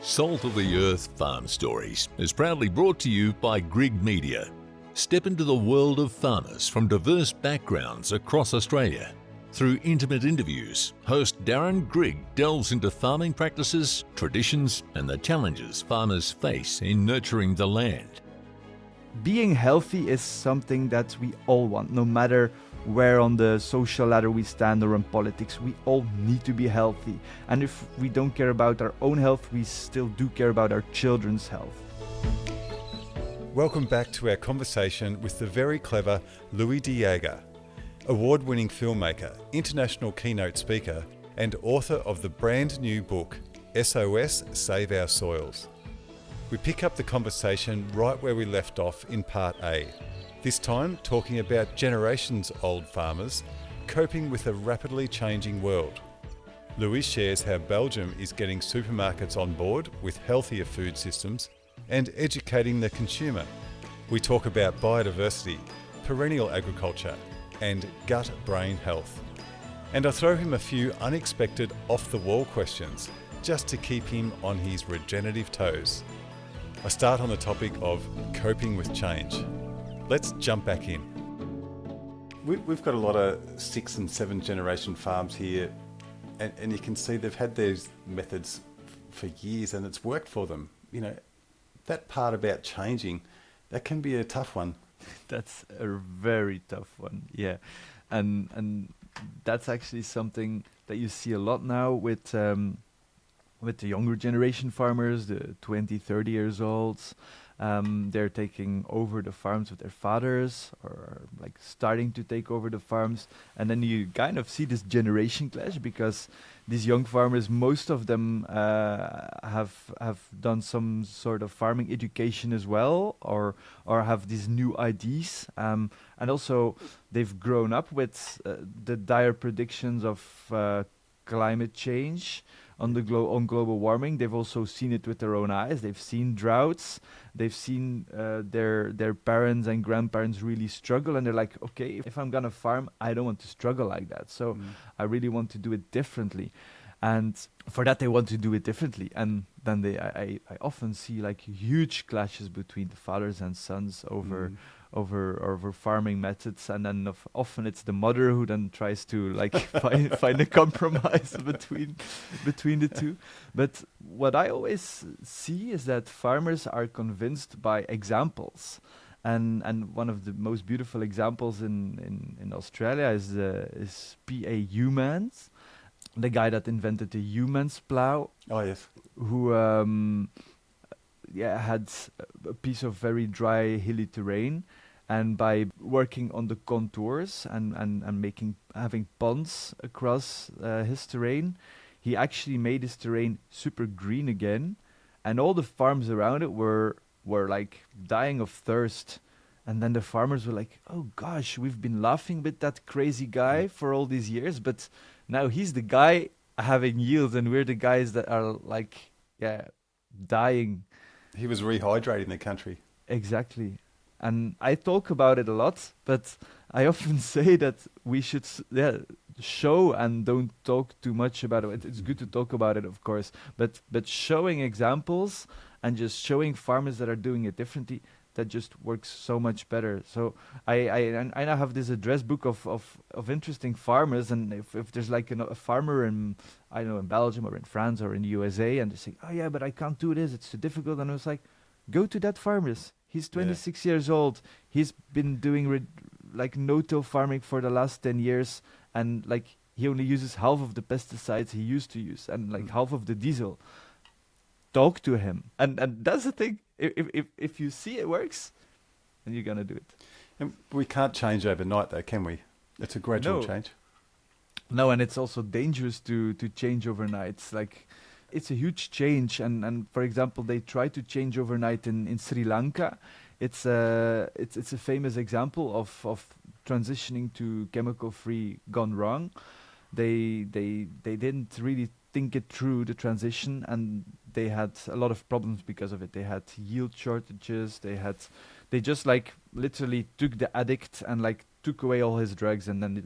Salt of the Earth Farm Stories is proudly brought to you by Grig Media. Step into the world of farmers from diverse backgrounds across Australia. Through intimate interviews, host Darren Grigg delves into farming practices, traditions, and the challenges farmers face in nurturing the land. Being healthy is something that we all want, no matter where on the social ladder we stand or in politics. We all need to be healthy. And if we don't care about our own health, we still do care about our children's health. Welcome back to our conversation with the very clever Louis De Jaeger, award-winning filmmaker, international keynote speaker, and author of the brand new book, SOS Save Our Soils. We pick up the conversation right where we left off in part A, this time talking about generations-old farmers coping with a rapidly changing world. Louis shares how Belgium is getting supermarkets on board with healthier food systems and educating the consumer. We talk about biodiversity, perennial agriculture, and gut-brain health. And I throw him a few unexpected off-the-wall questions just to keep him on his regenerative toes. I start on the topic of coping with change. Let's jump back in. We've got a lot of 6th and 7th generation farms here, and you can see they've had these methods for years and it's worked for them. You know, that part about changing, that can be a tough one. That's a very tough one, yeah. And that's actually something that you see a lot now with the younger generation farmers, the 20, 30 years olds. They're taking over the farms with their fathers, or like starting to take over the farms. And then you kind of see this generation clash, because these young farmers, most of them have done some sort of farming education as well, or have these new ideas. And also they've grown up with the dire predictions of climate change on global warming. They've also seen it with their own eyes. They've seen droughts. They've seen their parents and grandparents really struggle, and they're like, okay, if I'm gonna farm, I don't want to struggle like that. So I really want to do it differently. And for that, they want to do it differently. And then I often see like huge clashes between the fathers and sons over farming methods, and then often it's the mother who then tries to like find a compromise between the two. But what I always see is that farmers are convinced by examples, and one of the most beautiful examples in Australia is P.A. Humans, the guy that invented the Humans plow. Oh yes. Who had a piece of very dry, hilly terrain, and by working on the contours and having ponds across his terrain, he actually made his terrain super green again, and all the farms around it were like dying of thirst. And then the farmers were like, oh gosh, we've been laughing with that crazy guy for all these years, but now he's the guy having yields, and we're the guys that are like, dying. He was rehydrating the country. Exactly. And I talk about it a lot, but I often say that we should show and don't talk too much about it. It's good to talk about it, of course, but showing examples and just showing farmers that are doing it differently, that just works so much better. So I now have this address book of interesting farmers, and if there's like a farmer in, I don't know, in Belgium or in France or in the USA, and they say, oh yeah, but I can't do this, it's too difficult, and I was like, go to that farmers. He's 26 years old. He's been doing like no-till farming for the last 10 years, and like he only uses half of the pesticides he used to use, and like half of the diesel. Talk to him, and that's the thing. If you see it works, then you're gonna do it. And we can't change overnight, though, can we? It's a gradual change. No, and it's also dangerous to change overnight. It's a huge change, and for example, they try to change overnight in Sri Lanka. It's a famous example of transitioning to chemical-free gone wrong. They didn't really think it through, the transition, and they had a lot of problems because of it. They had yield shortages. They just like literally took the addict and like took away all his drugs, and then it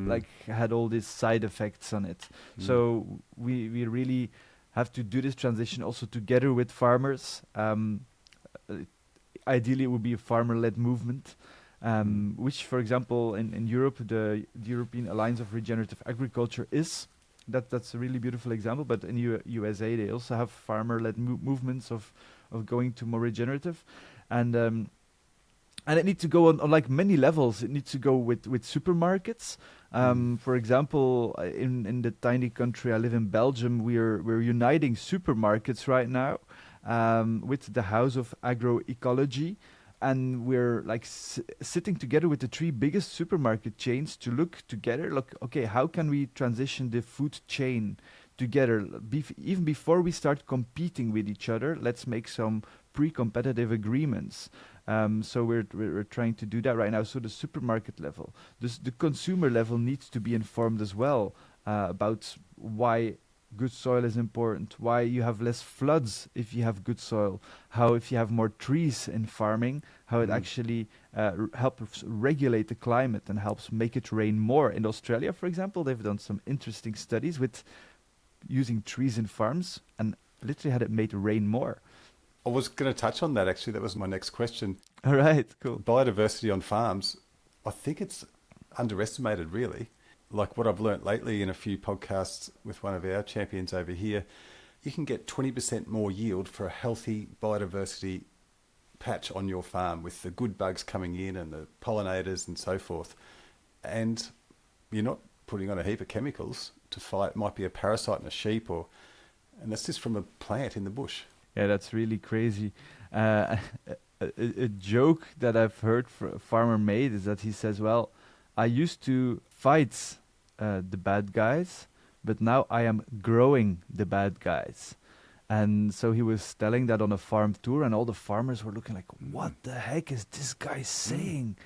like had all these side effects on it. So we really have to do this transition also together with farmers. Ideally, it would be a farmer-led movement, which, for example, in Europe, the European Alliance of Regenerative Agriculture is. That's a really beautiful example. But in USA, they also have farmer-led movements of going to more regenerative, and it needs to go on like many levels. It needs to go with supermarkets. For example, in the tiny country I live in, Belgium, we're uniting supermarkets right now with the House of Agroecology, and we're like sitting together with the 3 biggest supermarket chains to look together. Look, okay, how can we transition the food chain together? Even before we start competing with each other, let's make some pre-competitive agreements. So we're trying to do that right now. So the supermarket level, the consumer level needs to be informed as well about why good soil is important, why you have less floods if you have good soil, how if you have more trees in farming, how it actually helps regulate the climate and helps make it rain more. In Australia, for example, they've done some interesting studies with using trees in farms and literally had it made rain more. I was going to touch on that, actually. That was my next question. All right, cool. Biodiversity on farms, I think it's underestimated, really. Like what I've learnt lately in a few podcasts with one of our champions over here, you can get 20% more yield for a healthy biodiversity patch on your farm with the good bugs coming in and the pollinators and so forth. And you're not putting on a heap of chemicals to fight. It might be a parasite in a sheep, and that's just from a plant in the bush. Yeah, that's really crazy. A joke that I've heard a farmer made is that he says, well, I used to fight the bad guys, but now I am growing the bad guys. And so he was telling that on a farm tour, and all the farmers were looking like, what the heck is this guy saying?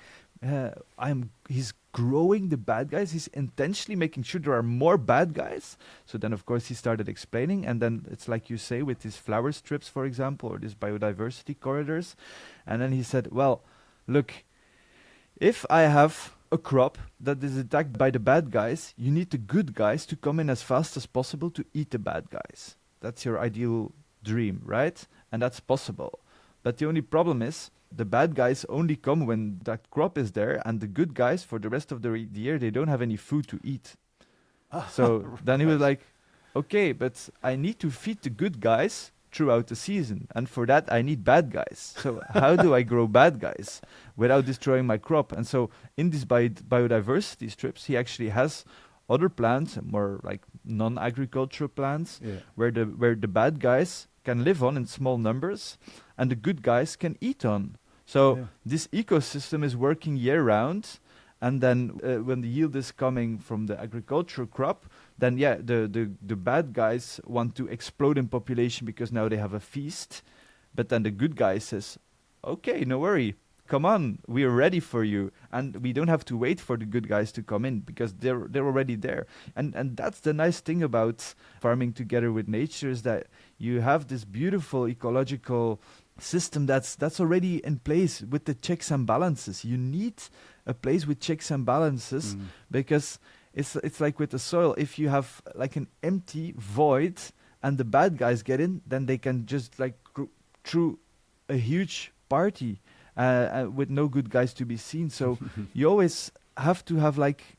He's growing the bad guys. He's intentionally making sure there are more bad guys. So then, of course, he started explaining. And then it's like you say with these flower strips, for example, or these biodiversity corridors. And then he said, well, look, if I have a crop that is attacked by the bad guys, you need the good guys to come in as fast as possible to eat the bad guys. That's your ideal dream, right? And that's possible. But the only problem is, the bad guys only come when that crop is there, and the good guys, for the rest of the year, they don't have any food to eat. So then he was like, okay, but I need to feed the good guys throughout the season, and for that I need bad guys. So how do I grow bad guys without destroying my crop? And so in these biodiversity strips, he actually has other plants, more like non-agricultural plants, where the bad guys can live on in small numbers, and the good guys can eat on. So this ecosystem is working year-round, and then when the yield is coming from the agricultural crop, then the bad guys want to explode in population because now they have a feast, but then the good guy says, okay, no worry, come on, we are ready for you, and we don't have to wait for the good guys to come in because they're already there. And that's the nice thing about farming together with nature, is that you have this beautiful ecological system that's already in place with the checks and balances. You need a place with checks and balances because it's like with the soil. If you have like an empty void and the bad guys get in, then they can just like through a huge party with no good guys to be seen. So you always have to have like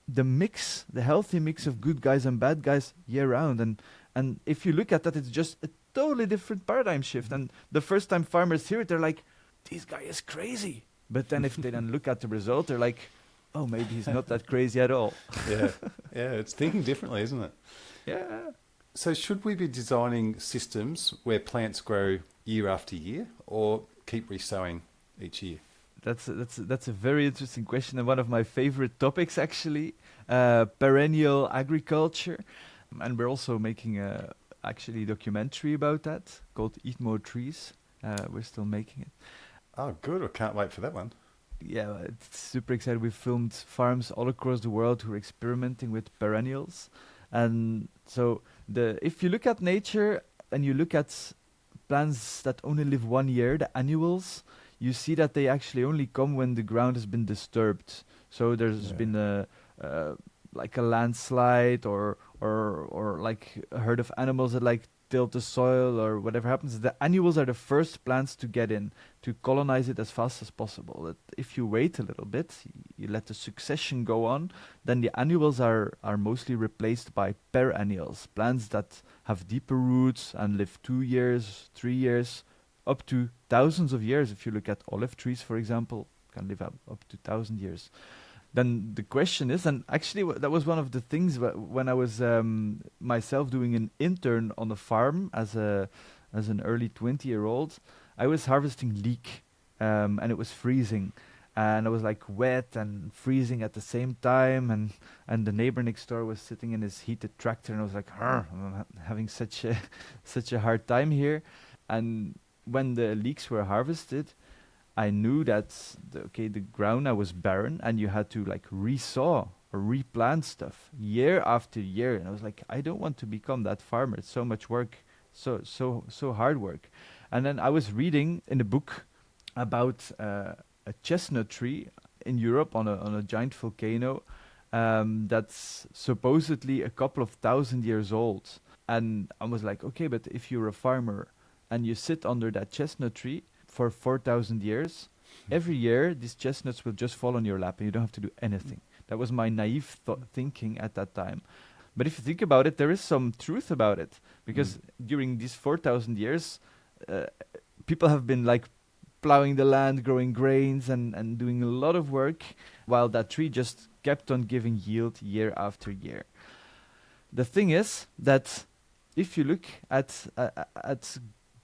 the mix, the healthy mix of good guys and bad guys year round. And if you look at that, it's just a totally different paradigm shift. And the first time farmers hear it, they're like, this guy is crazy. But then if they then look at the result, they're like, oh, maybe he's not that crazy at all. Yeah, it's thinking differently, isn't it? Yeah. So should we be designing systems where plants grow year after year, or keep resowing each year? That's a very interesting question, and one of my favorite topics, actually, perennial agriculture. And we're also making a documentary about that called Eat More Trees. We're still making it. Oh, good. I can't wait for that one. Yeah, it's super exciting. We've filmed farms all across the world who are experimenting with perennials. And so if you look at nature and you look at plants that only live 1 year, the annuals, you see that they actually only come when the ground has been disturbed. So there's been like a landslide or like a herd of animals that like tilt the soil or whatever happens, the annuals are the first plants to get in, to colonize it as fast as possible. If you wait a little bit, you let the succession go on, then the annuals are mostly replaced by perennials, plants that have deeper roots and live 2 years, 3 years, up to thousands of years. If you look at olive trees, for example, can live up to 1,000 years. Then the question is, and actually that was one of the things when I was myself doing an intern on a farm as an early 20-year-old, I was harvesting leek, and it was freezing, and I was like wet and freezing at the same time, and the neighbor next door was sitting in his heated tractor, and I was like, I'm having such a hard time here. And when the leeks were harvested, I knew that the ground now was barren, and you had to like resow or replant stuff year after year. And I was like, I don't want to become that farmer. It's so much work, so hard work. And then I was reading in a book about a chestnut tree in Europe on a giant volcano that's supposedly a couple of 1,000 years old. And I was like, okay, but if you're a farmer and you sit under that chestnut tree for 4,000 years, every year these chestnuts will just fall on your lap and you don't have to do anything. That was my naive thinking at that time. But if you think about it, there is some truth about it, because during these 4,000 years, people have been like plowing the land, growing grains and doing a lot of work, while that tree just kept on giving yield year after year. The thing is that if you look at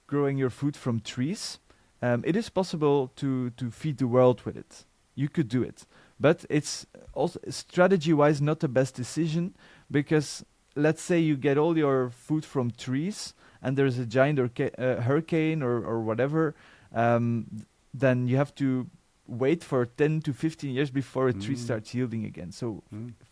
growing your food from trees, it is possible to feed the world with it. You could do it. But it's also strategy-wise not the best decision, because let's say you get all your food from trees and there's a giant hurricane or whatever, then you have to wait for 10 to 15 years before a tree starts yielding again. So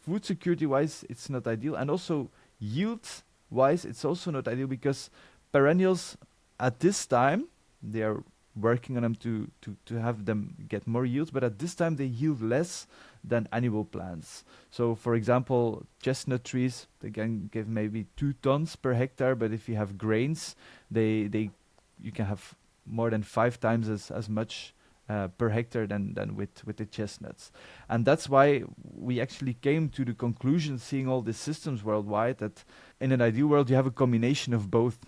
food security-wise, it's not ideal. And also yield-wise, it's also not ideal, because perennials at this time, they are working on them to have them get more yields, but at this time they yield less than annual plants. So for example, chestnut trees, they can give maybe 2 tons per hectare, but if you have grains, you can have more than 5 times as much per hectare than with the chestnuts. And that's why we actually came to the conclusion, seeing all these systems worldwide, that in an ideal world you have a combination of both.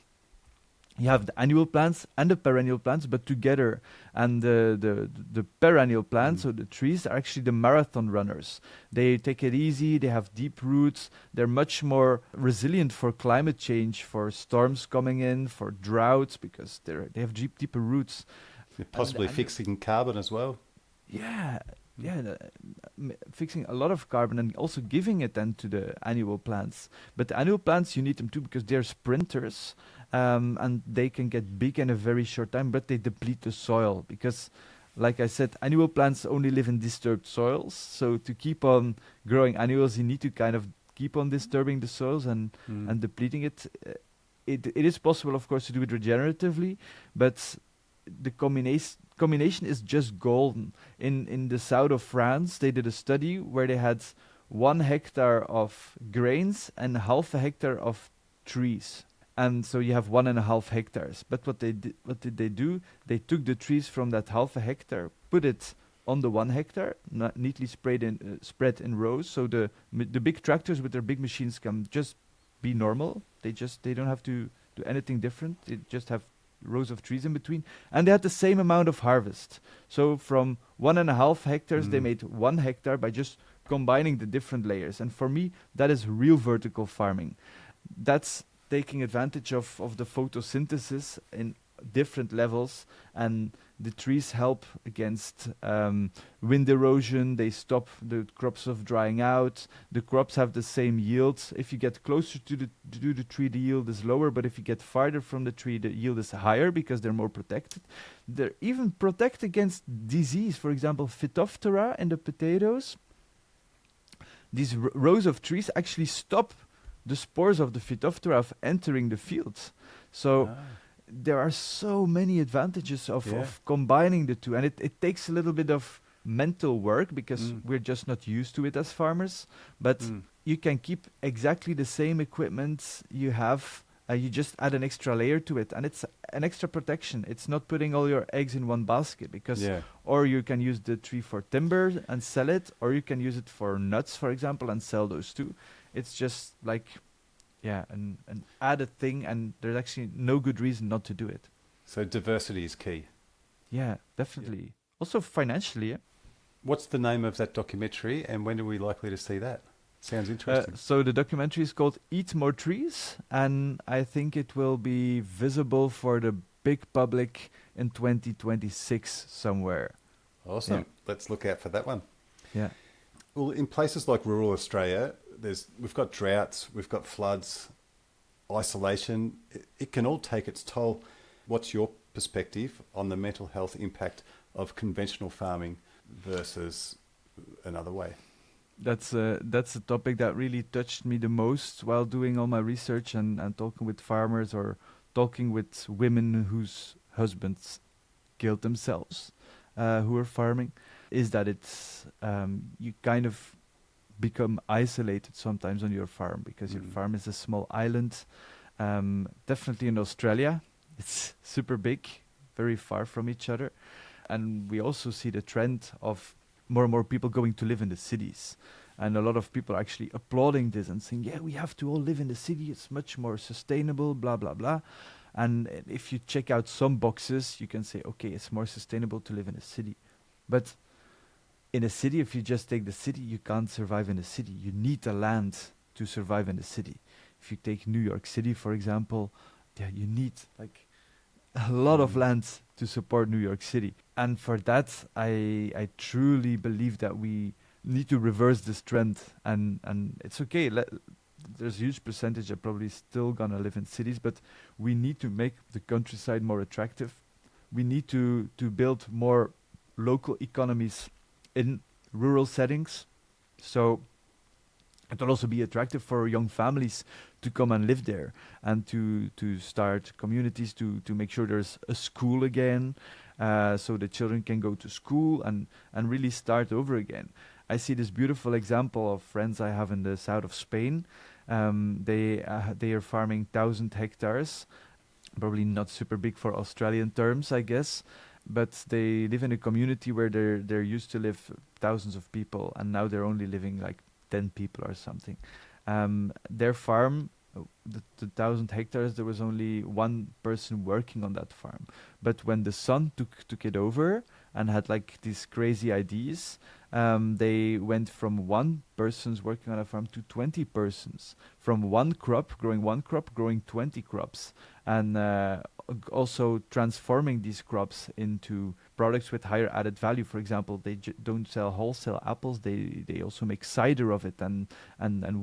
You have the annual plants and the perennial plants, but together. And the perennial plants, so the trees, are actually the marathon runners. They take it easy, they have deep roots, they're much more resilient for climate change, for storms coming in, for droughts, because they have deeper roots. They're possibly fixing carbon as well. Yeah, fixing a lot of carbon and also giving it then to the annual plants. But the annual plants, you need them too, because they're sprinters. And they can get big in a very short time, but they deplete the soil, because, like I said, annual plants only live in disturbed soils. So to keep on growing annuals, you need to kind of keep on disturbing the soils and depleting it. It is possible, of course, to do it regeneratively, but the combination is just golden. In the south of France, they did a study where they had 1 hectare of grains and half a hectare of trees. And so you have 1.5 hectares. But what did they do? They took the trees from that half a hectare, put it on the 1 hectare, neatly spread in rows. So the big tractors with their big machines can just be normal. They don't have to do anything different. They just have rows of trees in between. And they had the same amount of harvest. So from 1.5 hectares, they made 1 hectare by just combining the different layers. And for me, that is real vertical farming. That's taking advantage of the photosynthesis in different levels, and the trees help against wind erosion. They stop the crops of drying out. The crops have the same yields. If you get closer to the tree, the yield is lower, but if you get farther from the tree, the yield is higher, because they're more protected. They're even protect against disease. For example, Phytophthora in the potatoes. These rows of trees actually stop the spores of the Phytophthora of entering the fields. So there are so many advantages of combining the two. And it takes a little bit of mental work, because we're just not used to it as farmers. But you can keep exactly the same equipment you have. You just add an extra layer to it, and it's an extra protection. It's not putting all your eggs in one basket, because Yeah. or you can use the tree for timber and sell it, or you can use it for nuts, for example, and sell those too. It's just like, yeah, an added thing, and there's actually no good reason not to do it. So diversity is key. Yeah, definitely. Also financially, yeah. What's the name of that documentary, and when are we likely to see that? Sounds interesting. So the documentary is called Eat More Trees, and I think it will be visible for the big public in 2026 somewhere. Awesome. Yeah. Let's look out for that one. Yeah. Well, in places like rural Australia, we've got droughts, we've got floods, isolation. It can all take its toll. What's your perspective on the mental health impact of conventional farming versus another way? That's a topic that really touched me the most while doing all my research and talking with farmers or talking with women whose husbands killed themselves, who are farming, is that it's you kind of become isolated sometimes on your farm, because your farm is a small island. Definitely in Australia, it's super big, very far from each other. And we also see the trend of more and more people going to live in the cities. And a lot of people are actually applauding this and saying, yeah, we have to all live in the city. It's much more sustainable, blah, blah, blah. And if you check out some boxes, you can say, okay, it's more sustainable to live in a city. But in a city, if you just take the city, you can't survive in the city. You need the land to survive in the city. If you take New York City, for example, yeah, you need like a lot of land to support New York City. And for that, I truly believe that we need to reverse this trend. And it's okay. There's a huge percentage that probably still gonna live in cities, but we need to make the countryside more attractive. We need to build more local economies in rural settings. So it will also be attractive for young families to come and live there, and to start communities, to make sure there's a school again, so the children can go to school and really start over again. I see this beautiful example of friends I have in the south of Spain. They are farming 1,000 hectares, probably not super big for Australian terms, I guess, but they live in a community where there used to live thousands of people, and now they're only living like 10 people or something. Their farm, the 1,000 hectares, there was only one person working on that farm. But when the son took it over and had like these crazy ideas, they went from one person's working on a farm to 20 persons, from one crop, growing 20 crops, and also transforming these crops into products with higher added value. For example, they don't sell wholesale apples, they also make cider of it, and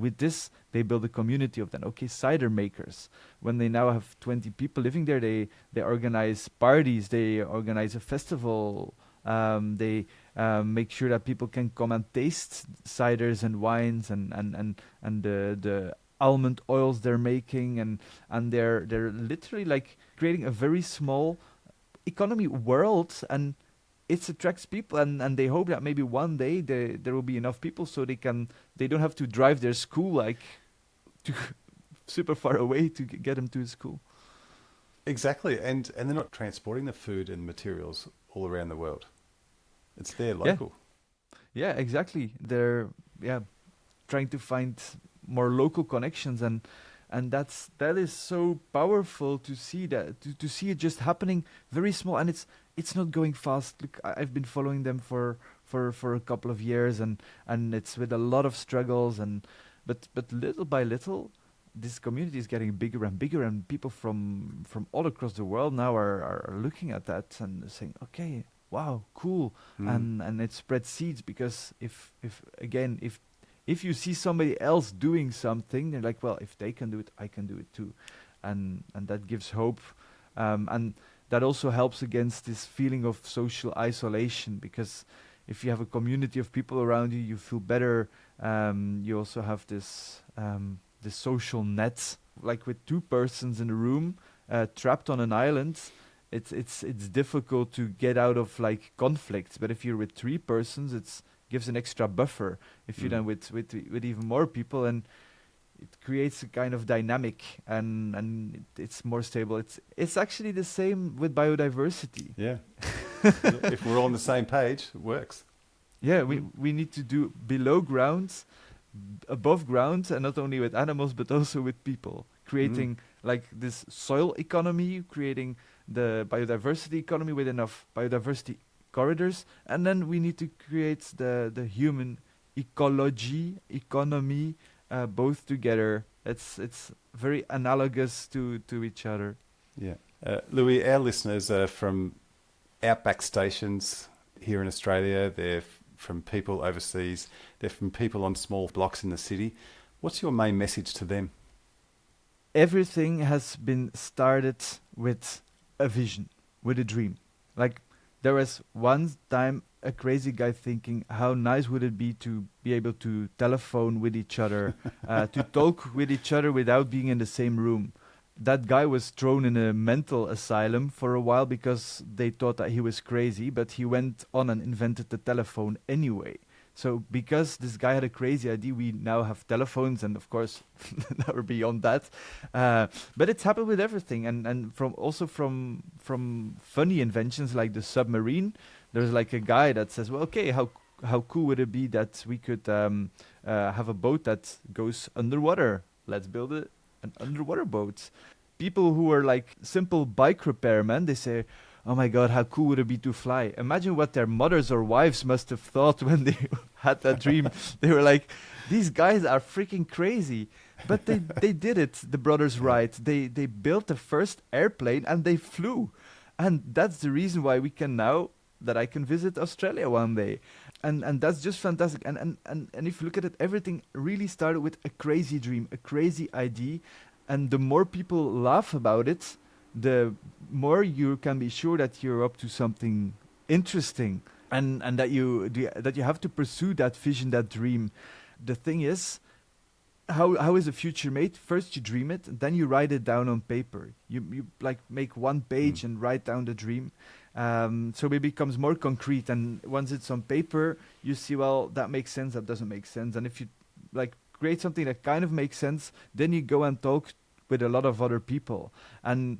with this they build a community of them. Okay, cider makers. When they now have 20 people living there, they organize parties, they organize a festival, they make sure that people can come and taste ciders and wines and the almond oils they're making, and they're literally like creating a very small economy world, and it attracts people, and they hope that maybe one day there will be enough people so they don't have to drive their school like to super far away to get them to school. Exactly, and they're not transporting the food and materials all around the world. It's there local. Yeah, exactly. They're trying to find more local connections, and that is so powerful to see that to see it just happening very small, and it's not going fast. Look, I've been following them for a couple of years, and it's with a lot of struggles, but little by little this community is getting bigger and bigger, and people from all across the world now are looking at that and saying, okay, wow, cool. And it spreads seeds, because if you see somebody else doing something, they're like, well, if they can do it, I can do it too. And that gives hope. And that also helps against this feeling of social isolation, because if you have a community of people around you, you feel better. You also have this social net, like with two persons in a room, trapped on an island. It's difficult to get out of like conflicts, but if you're with three persons, it's gives an extra buffer. If you then with even more people, and it creates a kind of dynamic, and it's more stable. It's actually the same with biodiversity. Yeah. If we're all on the same page, it works. Yeah, we need to do below ground, above ground, and not only with animals but also with people, creating like this soil economy, creating the biodiversity economy with enough biodiversity corridors, and then we need to create the human economy, both together. It's very analogous to each other. Yeah. Louis, our listeners are from outback stations here in Australia. They're from people overseas. They're from people on small blocks in the city. What's your main message to them? Everything has been started with a vision, with a dream. Like, there was one time a crazy guy thinking, how nice would it be to be able to telephone with each other, to talk with each other without being in the same room. That guy was thrown in a mental asylum for a while because they thought that he was crazy, but he went on and invented the telephone anyway. So because this guy had a crazy idea, we now have telephones, and of course, never beyond that. But it's happened with everything, and from funny inventions like the submarine. There's like a guy that says, well, okay, how cool would it be that we could have a boat that goes underwater? Let's build an underwater boat. People who are like simple bike repairmen, they say, oh my God, how cool would it be to fly? Imagine what their mothers or wives must have thought when they had that dream. They were like, these guys are freaking crazy. But they did it, the brothers Wright. They built the first airplane and they flew. And that's the reason why we can now, that I can visit Australia one day. And that's just fantastic. And if you look at it, everything really started with a crazy dream, a crazy idea. And the more people laugh about it, the more you can be sure that you're up to something interesting, and that you have to pursue that vision, that dream. The thing is, how is the future made? First you dream it, then you write it down on paper. You like make one page and write down the dream. So it becomes more concrete, and once it's on paper, you see, well, that makes sense, that doesn't make sense. And if you like create something that kind of makes sense, then you go and talk with a lot of other people. And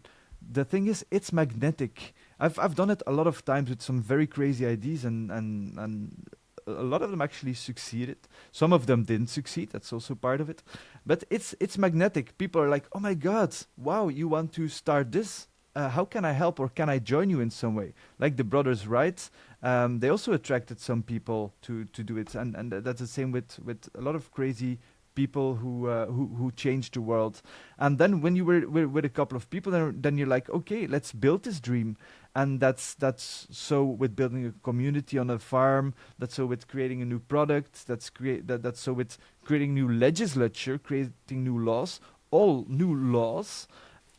the thing is, it's magnetic. I've done it a lot of times with some very crazy ideas, and a lot of them actually succeeded. Some of them didn't succeed. That's also part of it. But it's magnetic. People are like, oh my God, wow, you want to start this? How can I help, or can I join you in some way? Like the brothers Wright, they also attracted some people to do it, and that's the same with a lot of crazy people who changed the world. And then when you were with a couple of people, then you're like, okay, let's build this dream. And that's so with building a community on a farm. That's so with creating a new product. That's so with creating new legislature, creating new laws. All new laws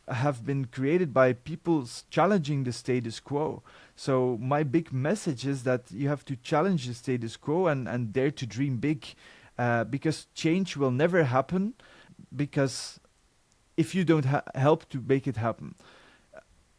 have been created by people challenging the status quo. So my big message is that you have to challenge the status quo and dare to dream big, because change will never happen, because if you don't help to make it happen.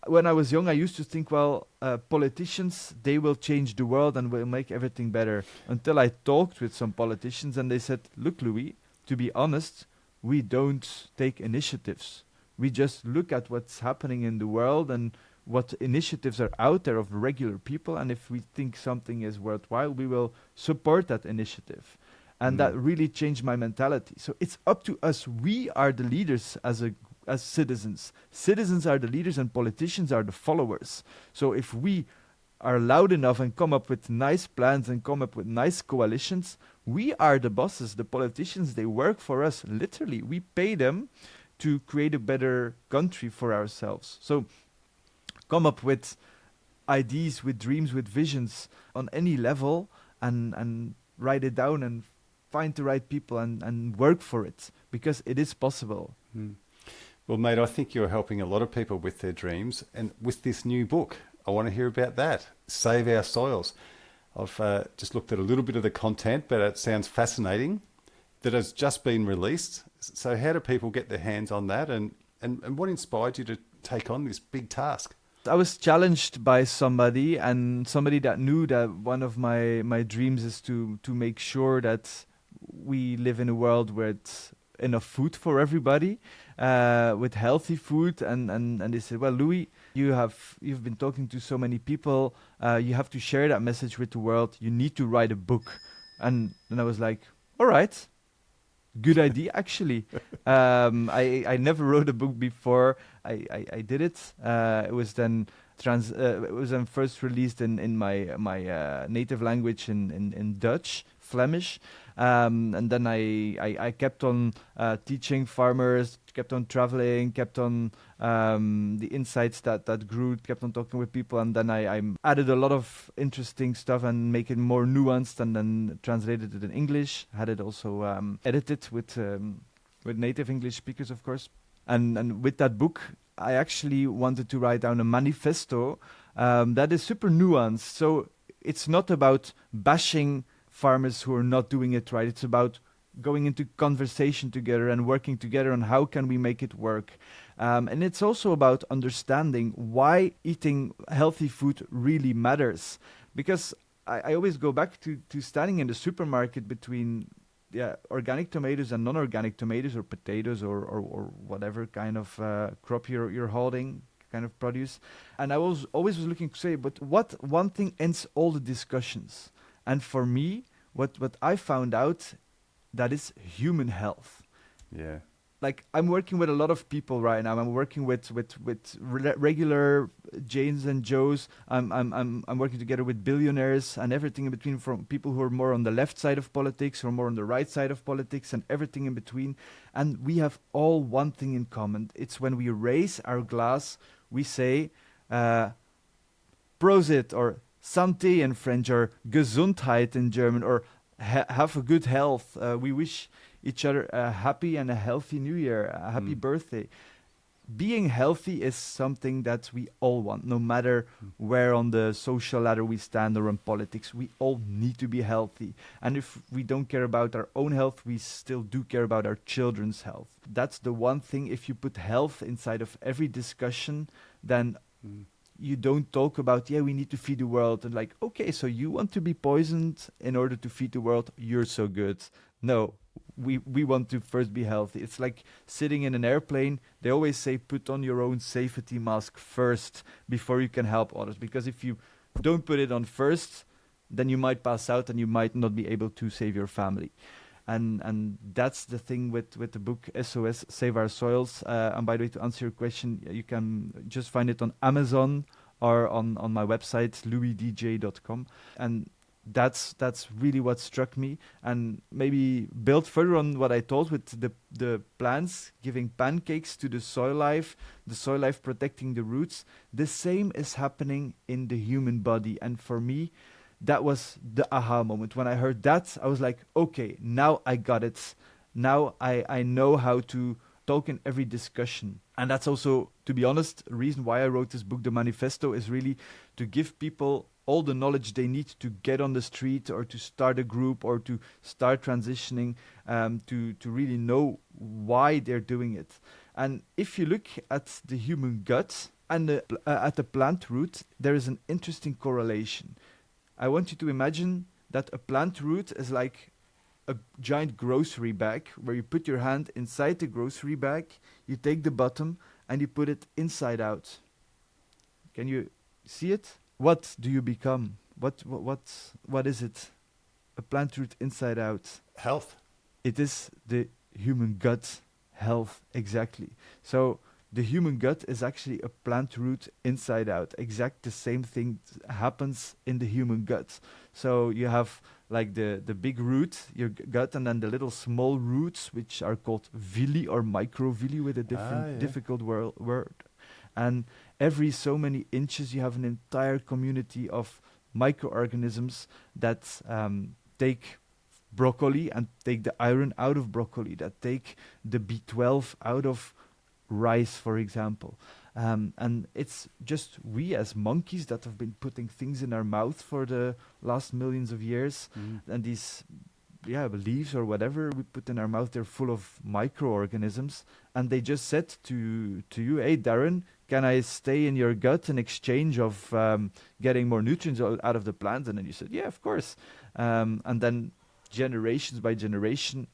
When I was young, I used to think, well, politicians, they will change the world and will make everything better. Until I talked with some politicians and they said, look, Louis, to be honest, we don't take initiatives. We just look at what's happening in the world and what initiatives are out there of regular people. And if we think something is worthwhile, we will support that initiative. And that really changed my mentality. So it's up to us. We are the leaders as citizens. Citizens are the leaders and politicians are the followers. So if we are loud enough and come up with nice plans and come up with nice coalitions, we are the bosses. The politicians, they work for us. Literally, we pay them to create a better country for ourselves. So come up with ideas, with dreams, with visions on any level, and write it down and find the right people and work for it, because it is possible. Well, mate, I think you're helping a lot of people with their dreams. And with this new book, I want to hear about that. Save Our Soils. I've just looked at a little bit of the content, but it sounds fascinating. That has just been released. So how do people get their hands on that? And what inspired you to take on this big task? I was challenged by somebody, and somebody that knew that one of my dreams is to make sure that we live in a world where it's enough food for everybody, with healthy food. And they said, well, Louis, you've been talking to so many people. You have to share that message with the world. You need to write a book. And I was like, all right. Good idea, actually. I never wrote a book before. I did it. It was then first released in my native language in Dutch, Flemish, and then I kept on teaching farmers, kept on traveling, kept on the insights that grew, kept on talking with people, and then I added a lot of interesting stuff and make it more nuanced, and then translated it in English. Had it also edited with native English speakers, of course. And with that book, I actually wanted to write down a manifesto that is super nuanced. So it's not about bashing farmers who are not doing it right. It's about going into conversation together and working together on how can we make it work. And it's also about understanding why eating healthy food really matters. Because I always go back to standing in the supermarket between organic tomatoes and non-organic tomatoes, or potatoes, or whatever kind of crop you're holding, kind of produce. And I was always looking to say, but what one thing ends all the discussions? And for me, what I found out, that is human health. Yeah. Like, I'm working with a lot of people right now. I'm working with regular Janes and Joes. I'm working together with billionaires and everything in between, from people who are more on the left side of politics or more on the right side of politics, and everything in between. And we have all one thing in common. It's when we raise our glass, we say Prosit, or Santé in French, or Gesundheit in German, or have a good health. We wish each other a happy and a healthy new year, a happy birthday. Being healthy is something that we all want, no matter where on the social ladder we stand or in politics. We all need to be healthy. And if we don't care about our own health, we still do care about our children's health. That's the one thing. If you put health inside of every discussion, then you don't talk about, we need to feed the world. And like, okay, so you want to be poisoned in order to feed the world? You're so good. No. We want to first be healthy. It's like sitting in an airplane. They always say, put on your own safety mask first before you can help others. Because if you don't put it on first, then you might pass out and you might not be able to save your family. And that's the thing with the book SOS, Save Our Soils. And by the way, to answer your question, you can just find it on Amazon or on my website, louisdj.com. And that's really what struck me, and maybe build further on what I told with the plants giving pancakes to the soil life protecting the roots. The same is happening in the human body, and for me, that was the aha moment. When I heard that, I was like, okay, now I got it. Now I know how to talk in every discussion. And that's also, to be honest, a reason why I wrote this book, The Manifesto, is really to give people all the knowledge they need to get on the street or to start a group or to start transitioning, to really know why they're doing it. And if you look at the human gut and at the plant root, there is an interesting correlation. I want you to imagine that a plant root is like a giant grocery bag where you put your hand inside the grocery bag, you take the bottom and you put it inside out. Can you see it? What do you become? What is it? A plant root inside out. Health. It is the human gut health, exactly. So the human gut is actually a plant root inside out. Exact the same thing happens in the human gut. So you have like the big root, your gut, and then the little small roots, which are called villi or microvilli with a difficult word. And every so many inches, you have an entire community of microorganisms that take broccoli and take the iron out of broccoli, that take the B12 out of rice, for example. And it's just we as monkeys that have been putting things in our mouth for the last millions of years. And these leaves or whatever we put in our mouth, they're full of microorganisms. And they just said to you, hey, Darren, can I stay in your gut in exchange of getting more nutrients out of the plant? And then you said, yeah, of course. And then generations by generation,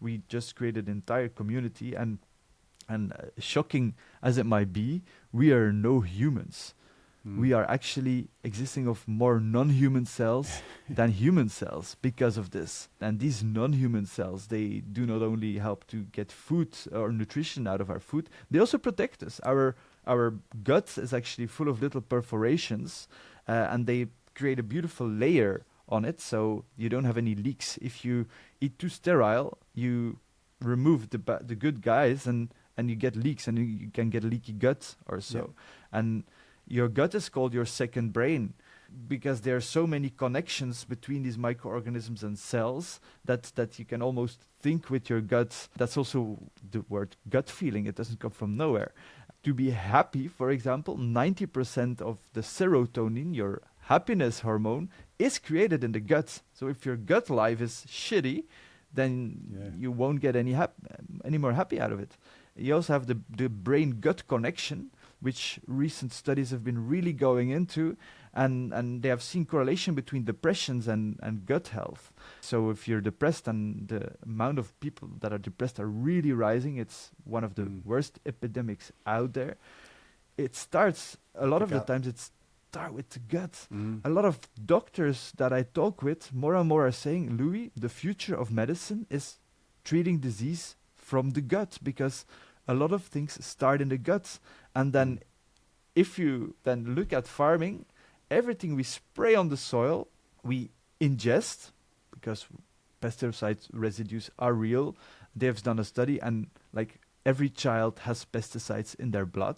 we just created an entire community. And shocking as it might be, we are no humans. We are actually existing of more non-human cells than human cells because of this. And these non-human cells, they do not only help to get food or nutrition out of our food, they also protect us. Our gut is actually full of little perforations, and they create a beautiful layer on it, so you don't have any leaks. If you eat too sterile, you remove the good guys, and you get leaks, and you can get leaky gut or so. Yep. And your gut is called your second brain, because there are so many connections between these microorganisms and cells that you can almost think with your gut. That's also the word gut feeling. It doesn't come from nowhere. To be happy, for example, 90% of the serotonin, your happiness hormone, is created in the gut. So if your gut life is shitty, then you won't get any more happy out of it. You also have the brain-gut connection, which recent studies have been really going into, and they have seen correlation between depressions and gut health. So if you're depressed, and the amount of people that are depressed are really rising, it's one of the worst epidemics out there. It starts, a lot of the times it starts with the gut. A lot of doctors that I talk with, more and more are saying, Louis, the future of medicine is treating disease from the gut, because a lot of things start in the gut. And then if you then look at farming, everything we spray on the soil, we ingest, because pesticide residues are real. They've done a study, and like every child has pesticides in their blood.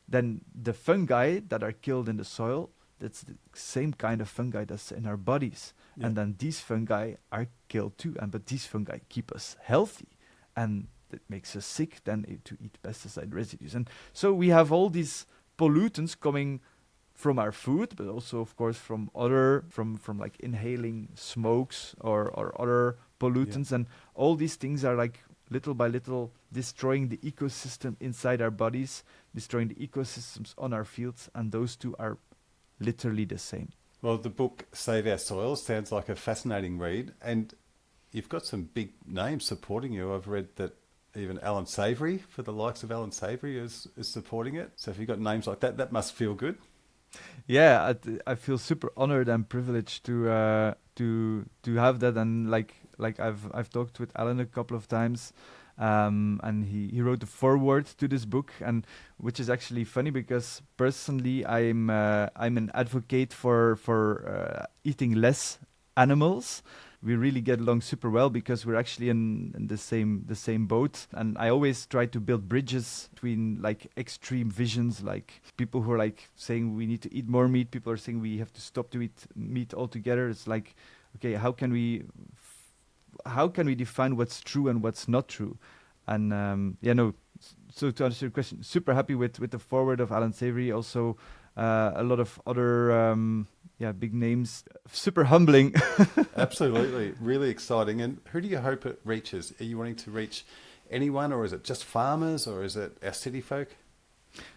Then the fungi that are killed in the soil, that's the same kind of fungi that's in our bodies. Yeah. And then these fungi are killed too. But these fungi keep us healthy, and it makes us sick then to eat pesticide residues. And so we have all these pollutants coming from our food, but also, of course, from like inhaling smokes or other pollutants. And all these things are like little by little destroying the ecosystem inside our bodies, destroying the ecosystems on our fields, and those two are literally the same. Well, the book Save Our Soils sounds like a fascinating read, and you've got some big names supporting you. I've read that even Alan Savory, for the likes of Alan Savory, is supporting it. So if you've got names like that, that must feel good. Yeah, I feel super honored and privileged to have that. And like I've talked with Alan a couple of times, and he wrote the foreword to this book, and which is actually funny, because personally I'm an advocate for eating less animals. We really get along super well, because we're actually in the same boat. And I always try to build bridges between like extreme visions, like people who are like saying we need to eat more meat, people are saying we have to stop to eat meat altogether. It's like, okay, how can we define what's true and what's not true? And so to answer your question, super happy with the foreword of Alan Savory. Also a lot of other big names. Super humbling. Absolutely. Really exciting. And who do you hope it reaches? Are you wanting to reach anyone, or is it just farmers, or is it our city folk?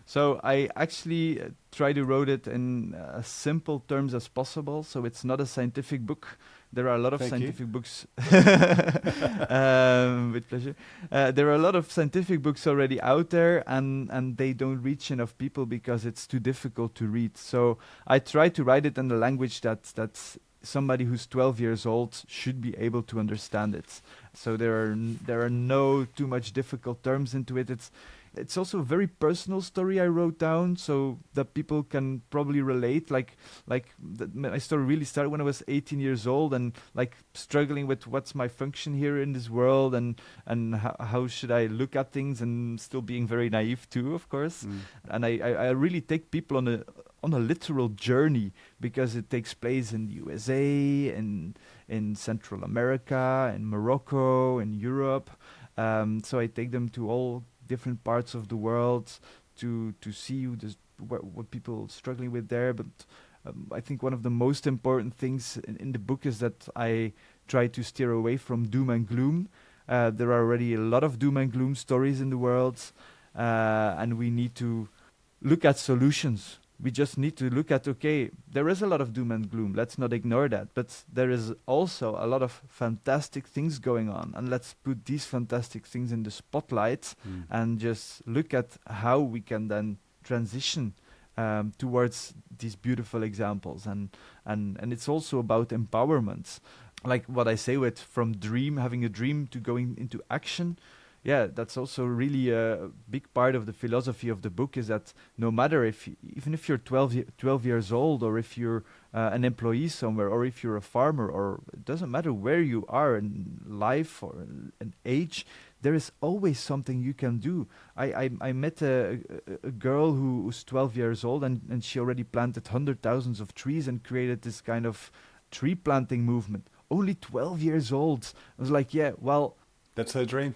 So I actually try to write it in as simple terms as possible. So it's not a scientific book. There are a lot of scientific books. With pleasure. There are a lot of scientific books already out there, and they don't reach enough people because it's too difficult to read. So I try to write it in the language that's somebody who's 12 years old should be able to understand it. So there are no too much difficult terms into it. It's also a very personal story I wrote down, so that people can probably relate. My story really started when I was 18 years old, and like struggling with what's my function here in this world, and how should I look at things, and still being very naive too, of course. And I really take people on a literal journey, because it takes place in the USA, and in Central America, in Morocco, in Europe. So I take them to all different parts of the world to see what people struggling with there. But I think one of the most important things in the book is that I try to steer away from doom and gloom. There are already a lot of doom and gloom stories in the world, and we need to look at solutions. We just need to look at, okay, there is a lot of doom and gloom. Let's not ignore that. But there is also a lot of fantastic things going on. And let's put these fantastic things in the spotlight and just look at how we can then transition towards these beautiful examples. And it's also about empowerment. Like what I say with from having a dream to going into action. Yeah, that's also really a big part of the philosophy of the book, is that no matter even if you're 12 years old, or if you're an employee somewhere, or if you're a farmer, or it doesn't matter where you are in life or in age, there is always something you can do. I met a girl who was 12 years old, and she already planted thousands of trees and created this kind of tree planting movement. Only 12 years old. I was like, yeah, well, That's her dream.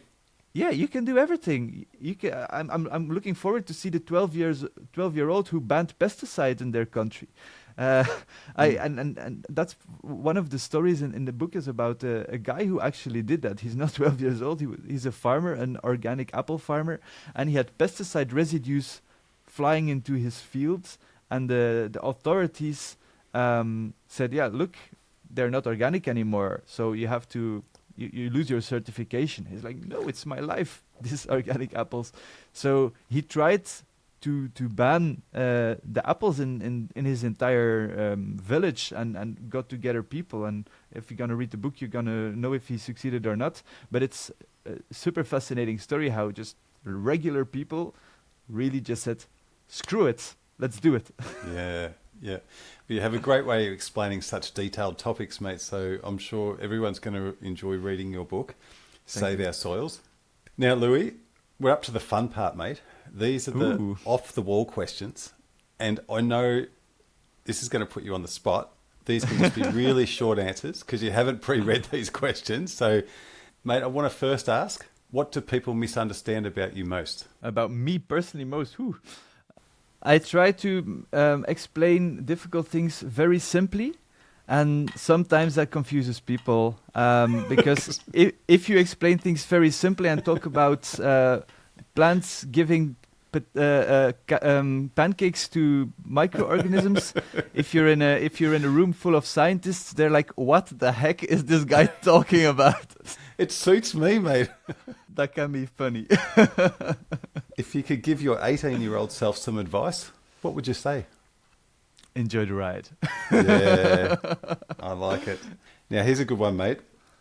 yeah, you can do everything. You can. I'm looking forward to see the 12-year-old who banned pesticides in their country. And that's one of the stories in the book, is about a guy who actually did that. He's not 12 years old. He's a farmer, an organic apple farmer, and he had pesticide residues flying into his fields, and the authorities said, yeah, look, they're not organic anymore, so you have to. You lose your certification. He's like, no, it's my life, these organic apples. So he tried to ban the apples in his entire village, and got together people. And if you're going to read the book, you're going to know if he succeeded or not. But it's a super fascinating story how just regular people really just said, screw it, let's do it. Yeah. You have a great way of explaining such detailed topics, mate. So I'm sure everyone's going to enjoy reading your book, Save Our Soils. Now, Louis, we're up to the fun part, mate. These are the off-the-wall questions. And I know this is going to put you on the spot. These can just be really short answers because you haven't pre-read these questions. So, mate, I want to first ask, what do people misunderstand about you most? About me personally most? I try to explain difficult things very simply, and sometimes that confuses people, because if you explain things very simply and talk about plants giving pancakes to microorganisms, if you're in a room full of scientists, they're like, what the heck is this guy talking about? It suits me, mate. That can be funny. If you could give your 18-year-old self some advice, what would you say? Enjoy the ride. Yeah, I like it. Now, here's a good one, mate.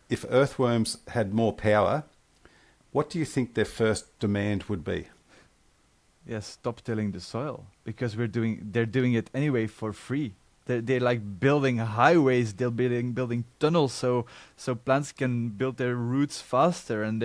If earthworms had more power, what do you think their first demand would be? Yes, stop tilling the soil, because they're doing it anyway for free. They're like building highways, they're building tunnels so plants can build their roots faster, and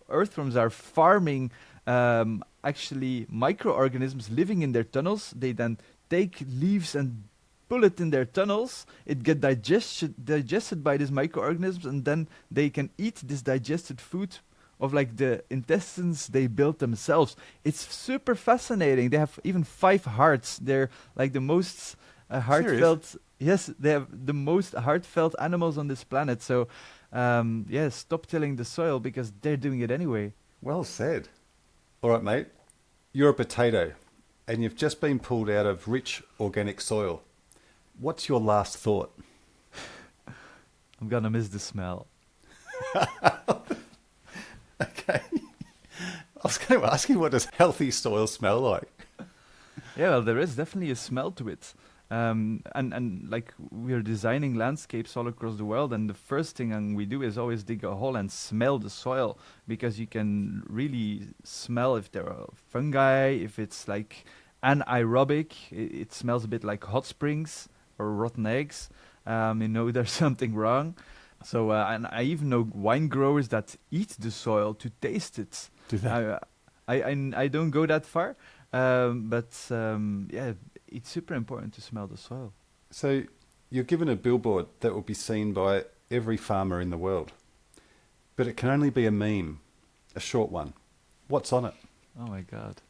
earthworms are farming actually microorganisms living in their tunnels. They then take leaves and pull it in their tunnels. It gets digested by these microorganisms, and then they can eat this digested food of like the intestines they built themselves. It's super fascinating. They have even 5 hearts. They're like the most heartfelt. Serious? Yes, they have the most heartfelt animals on this planet. So, stop tilling the soil, because they're doing it anyway. Well said. All right, mate. You're a potato, and you've just been pulled out of rich organic soil. What's your last thought? I'm gonna miss the smell. Okay. I was going to ask you, what does healthy soil smell like? Yeah, well, there is definitely a smell to it. And like, we're designing landscapes all across the world, and the first thing we do is always dig a hole and smell the soil, because you can really smell if there are fungi, if it's like anaerobic. It smells a bit like hot springs or rotten eggs. There's something wrong. So, and I even know wine growers that eat the soil to taste it. Do they? I don't go that far, but it's super important to smell the soil. So you're given a billboard that will be seen by every farmer in the world, but it can only be a meme, a short one. What's on it? Oh my God.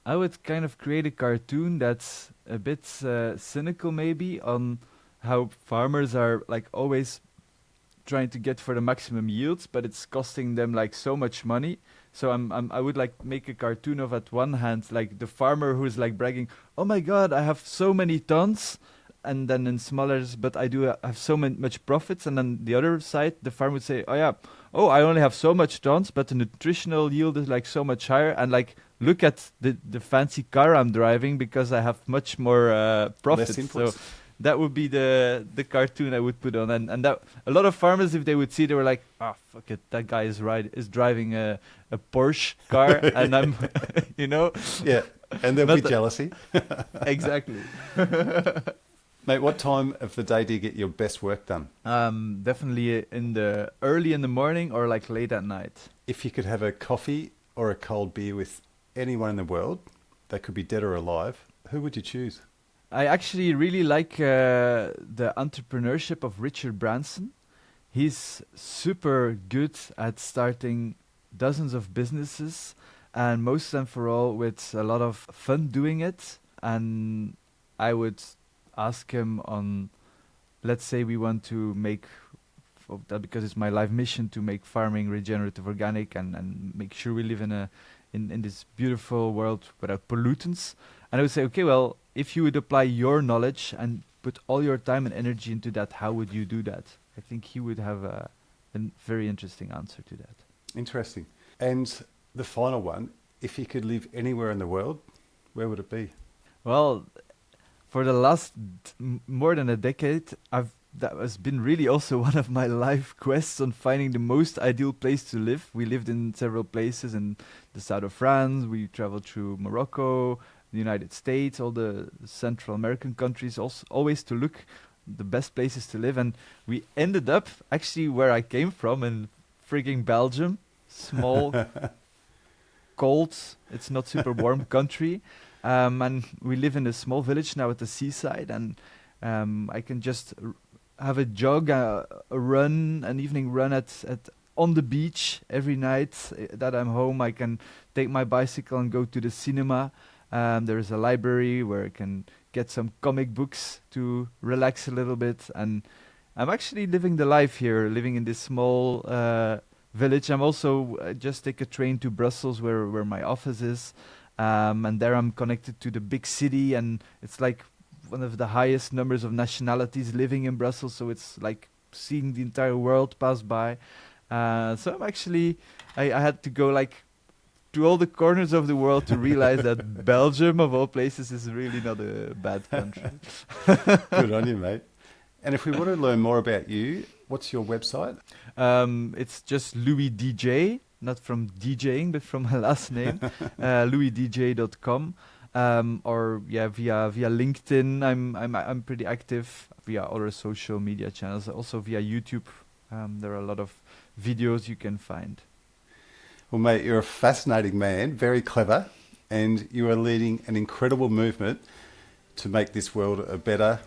I would kind of create a cartoon that's a bit cynical maybe, on how farmers are like always trying to get for the maximum yields, but it's costing them like so much money. So I would like make a cartoon of, at one hand, like the farmer who's like bragging, "Oh my God, I have so many tons," and then in smaller, but I do have so much profits. And then the other side, the farmer would say, "Oh yeah, oh, I only have so much tons, but the nutritional yield is like so much higher, and like look at the fancy car I'm driving because I have much more profits." So that would be the cartoon I would put on, and that a lot of farmers, if they would see, they were like, "Ah, fuck it, that guy is driving a Porsche car," and I'm, you know, Yeah, and there'll be jealousy. Exactly. Mate, what time of the day do you get your best work done? Definitely early in the morning or like late at night. If you could have a coffee or a cold beer with anyone in the world, they could be dead or alive, who would you choose? I actually really like the entrepreneurship of Richard Branson. He's super good at starting dozens of businesses, and most of them for all with a lot of fun doing it. And I would ask him on, let's say we want to make that, because it's my life mission to make farming regenerative, organic, and make sure we live in this beautiful world without pollutants. And I would say, okay, well, if you would apply your knowledge and put all your time and energy into that, how would you do that? I think he would have a very interesting answer to that. Interesting. And the final one, if you could live anywhere in the world, where would it be? Well, for the last more than a decade, that has been really also one of my life quests on finding the most ideal place to live. We lived in several places in the south of France. We traveled through Morocco, the United States, all the Central American countries, always to look the best places to live. And we ended up actually where I came from, in frigging Belgium. Small, cold, it's not super warm country. And we live in a small village now at the seaside, and I can just have a jog, a run, an evening run at on the beach every night that I'm home. I can take my bicycle and go to the cinema. There is a library where I can get some comic books to relax a little bit, and I'm actually living the life here, living in this small village. I'm also just take a train to Brussels, where my office is, and there I'm connected to the big city, and it's like one of the highest numbers of nationalities living in Brussels, so it's like seeing the entire world pass by. So I'm actually, I had to go like to all the corners of the world to realize that Belgium, of all places, is really not a bad country. Good on you, mate. And if we want to learn more about you, what's your website? It's just Louis DJ, not from DJing, but from my last name, louisdj.com. Or via LinkedIn. I'm pretty active via other social media channels, also via YouTube. There are a lot of videos you can find. Well, mate, you're a fascinating man, very clever, and you are leading an incredible movement to make this world a better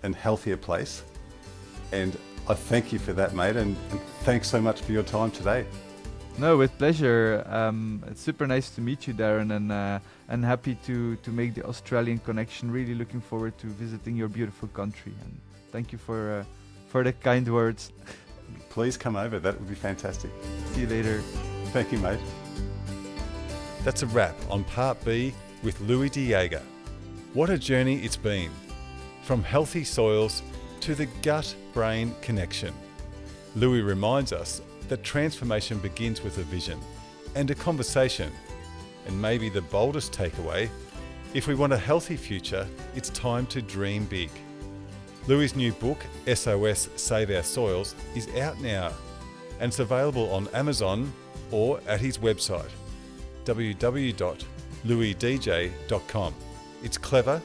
and healthier place. And I thank you for that, mate, and thanks so much for your time today. No, with pleasure. It's super nice to meet you, Darren, and happy to make the Australian connection. Really looking forward to visiting your beautiful country. And thank you for the kind words. Please come over. That would be fantastic. See you later. Thank you, mate. That's a wrap on Part B with Louis De Jaeger. What a journey it's been. From healthy soils to the gut-brain connection. Louis reminds us that transformation begins with a vision and a conversation. And maybe the boldest takeaway, if we want a healthy future, it's time to dream big. Louis' new book, SOS Save Our Soils, is out now, and it's available on Amazon or at his website, www.louisdj.com. It's clever,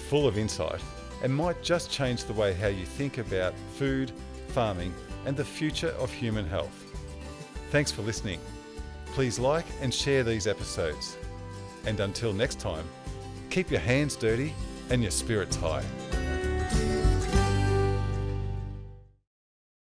full of insight, and might just change the way how you think about food, farming, and the future of human health. Thanks for listening. Please like and share these episodes. And until next time, keep your hands dirty and your spirits high.